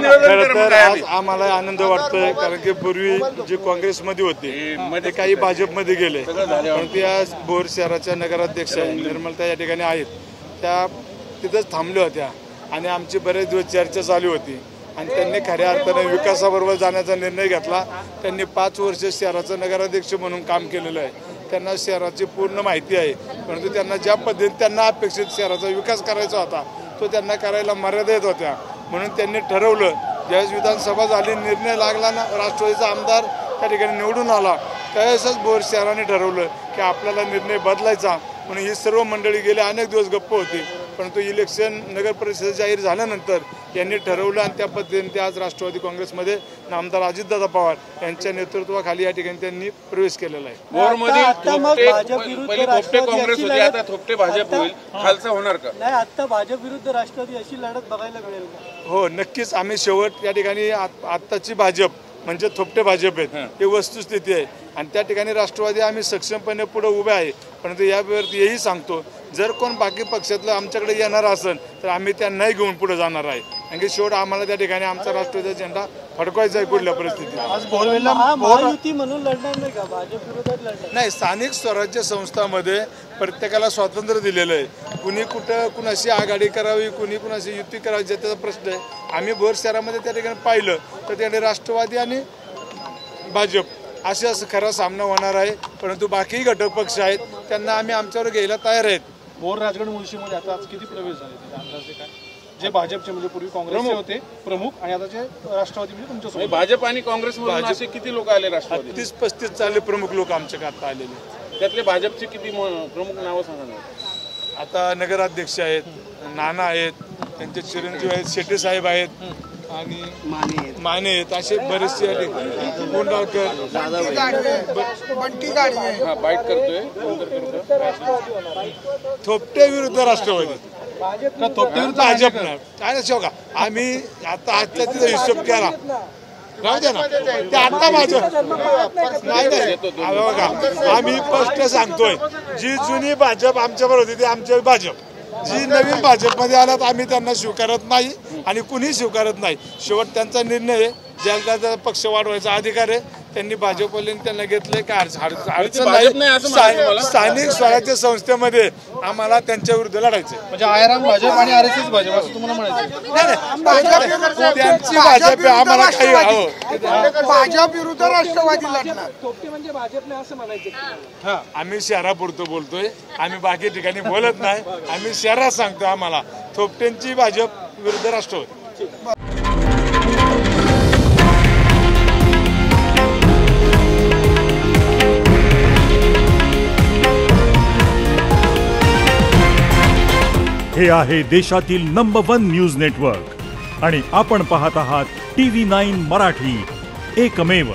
आज आम्हाला आनंद वाटतोय, कारण की पूर्वी जे काँग्रेसमध्ये होते ते काही भाजपमध्ये गेले, परंतु या भोर शहराच्या नगराध्यक्ष निर्मलता या ठिकाणी आहेत, त्या तिथंच थांबल्या होत्या आणि आमची बरेच दिवस चर्चा चालू होती आणि त्यांनी खऱ्या अर्थाने विकासाबरोबर जाण्याचा निर्णय घेतला। त्यांनी 5 वर्ष शहराचा नगराध्यक्ष म्हणून काम केलेलं आहे, त्यांना शहराची पूर्ण माहिती आहे, परंतु त्यांना ज्या पद्धतीने त्यांना अपेक्षित शहराचा विकास करायचा होता तो त्यांना करायला मर्यादा येत होत्या, म्हणून त्यांनी ठरवलं। ज्यावेळेस विधानसभा झाली, निर्णय लागला ना, राष्ट्रवादीचा आमदार त्या ठिकाणी निवडून आला, त्यावेळेसच भोर शहराने ठरवलं की आपल्याला निर्णय बदलायचा, म्हणून ही सर्व मंडळी गेले अनेक दिवस गप्प होती, परंतु इलेक्शन नगर परिषद जाहीर झाल्यानंतर यांनी ठरवलं आणि त्या पद्धतीने ते आज राष्ट्रवादी काँग्रेसमध्ये आमदार अजितदादा पवार यांच्या नेतृत्वाखाली या ठिकाणी त्यांनी प्रवेश केलेला आहे। भोरमध्ये थोपटे काँग्रेस होती, आता थोपटे भाजप होईल, खालचा होणार का? नाही, आता भाजप विरुद्ध राष्ट्रवादी अशी लढत बघायला मिळेल का? हो, नक्कीच। आम्ही शेवट या ठिकाणी आत्ताची भाजप म्हणजे थोपटे भाजप आहेत ही वस्तुस्थिती आहे आणि त्या ठिकाणी राष्ट्रवादी आम्ही सक्षमपणे पुढे उभे आहे, परंतु यावरती हेही सांगतो, जर कोण बाकी पक्षातलं आमच्याकडे येणार असेल तर आम्ही त्यांनाही घेऊन पुढे जाणार आहे, कारण की शेवट आम्हाला त्या ठिकाणी आमचा राष्ट्रवादीचा झेंडा फडकवायचा आहे कुठल्या परिस्थितीत। आज महायुती म्हणून लढणार नाही का, भाजप विरोधात लढणार नाही, स्थानिक स्वराज्य संस्थांमध्ये प्रत्येकाला स्वातंत्र्य दिलेलं आहे, कुणी कुठं कुणाशी आघाडी करावी, कुणी कुणाशी युती करावी त्याचा प्रश्न आहे। आम्ही भोर शहरामध्ये त्या ठिकाणी पाहिलं तर त्याने राष्ट्रवादी आणि भाजप असे असं खरा सामना होणार आहे, परंतु बाकीही घटक पक्ष आहेत त्यांना आम्ही आमच्यावर घ्यायला तयार आहेत। भोर राजगड मुळशीमध्ये आता आज किती प्रवेश झाले अंदाजे काय, जे भाजपचे म्हणजे पूर्वी काँग्रेसचे होते प्रमुख आणि आता जे राष्ट्रवादी म्हणजे तुमच्यासोबत भाजप आणि काँग्रेसमधून असे किती लोक आले राष्ट्रवादी? 30-35 चालले प्रमुख लोक आमच्या आता आलेले। त्यातले भाजपचे किती प्रमुख नावं सांगा? आता नगराध्यक्ष आहेत, नाना आहेत, त्यांचे चिरंजीव आहेत, शेट्टी साहेब आहेत आणि माने आहेत, असे बरेचसे गोंडावकर बाईट करतोय। थोपटे विरुद्ध राष्ट्रवादी, भाजप ना काय का आम्ही आता आजच्या तिचा हिशोब केला, राहू द्या ना, ते आता भाजप नाही बघा, आम्ही स्पष्ट सांगतोय, जी जुनी भाजप आमच्याबरोबर होती ती आमच्या भाजप, जी नवीन भाजपमध्ये आल्यात आम्ही त्यांना स्वीकारत नाही आणि कुणी स्वीकारत नाही। शेवट त्यांचा निर्णय आहे, ज्याला पक्ष वाढवायचा अधिकार आहे त्यांनी भाजपवाल्यांनी त्यांना घेतलंय, काय अडचण नाही। स्थानिक स्वराज्य संस्थेमध्ये आम्हाला त्यांच्या विरुद्ध लढायचं, म्हणजे आयराम भाजप आणि आरएसएस भाजप असं तुम्हाला म्हणायचं? त्यांची भाजप आम्हाला काही भाजप विरुद्ध राष्ट्रवादी लढणार, थोपटे म्हणजे भाजपने असं म्हणायचं? आम्ही शहरापुरतं बोलतोय, आम्ही बाकी ठिकाणी बोलत नाही, आम्ही शहरात सांगतो आम्हाला थोपटेंची भाजप विरुद्ध राष्ट्रवादी। हे आहे देशातील नंबर 1 न्यूज नेटवर्क आणि आपण पाहत आहात TV9 मराठी, एकमेव।